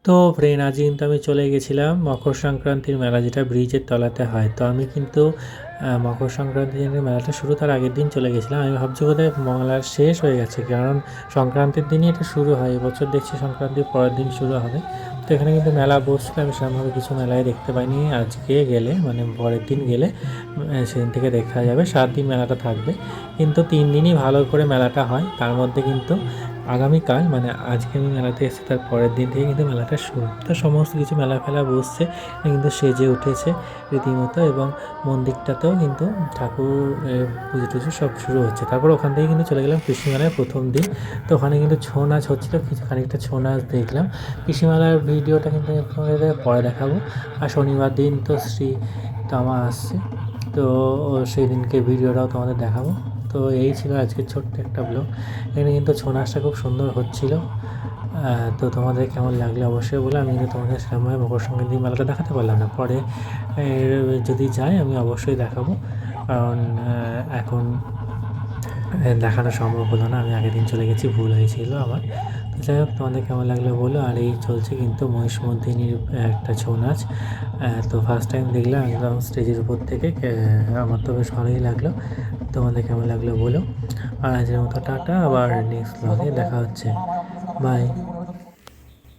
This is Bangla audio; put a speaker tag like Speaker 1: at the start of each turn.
Speaker 1: তো ফ্রেন্ড আজ কিন্তু আমি চলে গেছিলাম মকর সংক্রান্তির মেলা, যেটা ব্রিজের তলাতে হয়। তো আমি কিন্তু মকর সংক্রান্তির দিন মেলাটা শুরু, তার আগের দিন চলে গেছিলাম। আমি ভাবছি বোধহয় মেলা শেষ হয়ে গেছে, কারণ সংক্রান্তির দিনই এটা শুরু হয়। এবছর দেখছি সংক্রান্তির পরের দিন শুরু হবে। তো এখানে কিন্তু মেলা বসছিল, আমি সেরকমভাবে কিছু মেলায় দেখতে পাইনি। আজকে গেলে মানে পরের দিন গেলে সেদিন থেকে দেখা যাবে। 7 দিন মেলাটা থাকবে, কিন্তু 3 দিনই ভালো করে মেলাটা হয়। তার মধ্যে কিন্তু আগামীকাল মানে আজকে আমি মেলাতে এসেছি, তার পরের দিন থেকে কিন্তু মেলাটা শুরু। তো সমস্ত কিছু মেলা ফেলা বসছে, কিন্তু সেজে উঠেছে রীতিমতো, এবং মন্দিরটাতেও কিন্তু ঠাকুর পুজো টুজো সব শুরু হচ্ছে। তারপর ওখান থেকে কিন্তু চলে গেলাম কৃষি মেলায় প্রথম দিন। তো ওখানে কিন্তু ছৌ নাচ হচ্ছিলো, কিছু খানিকটা ছৌ নাচ দেখলাম। কৃষি মেলার ভিডিওটা কিন্তু আপনাদের পরে দেখাবো। আর শনিবার দিন তো শ্রী তামা আসছে, তো সেই দিনকে ভিডিওটাও তোমাদের দেখাবো। তো এই ছিল আজকের ছোট্ট একটা ব্লগ। এখানে কিন্তু ছৌ নাচটা খুব সুন্দর হচ্ছিলো। তো তোমাদের কেমন লাগলো অবশ্যই বলে। আমি কিন্তু তোমাদের সেরকমভাবে মকর সংক্রান্তি মেলাটা দেখাতে পারলাম না, পরে যদি যাই আমি অবশ্যই দেখাবো, কারণ এখন দেখানো সম্ভব হলো না। আমি আগের দিন চলে গেছি, ভুল হয়েছিল আমার। তো যাই হোক, তোমাদের কেমন লাগলো বলো। আর এই চলছে কিন্তু মহিষমর্দিনীর একটা ছৌ নাচ। তো ফার্স্ট টাইম দেখলাম একদম স্টেজের উপর থেকে, আমার তো বেশ ভালোই লাগলো। তোমাদের কেমন লাগলো বলো। আর আজকের মতো টাটা, আবার নেক্সট ব্লগে দেখা হচ্ছে। বাই।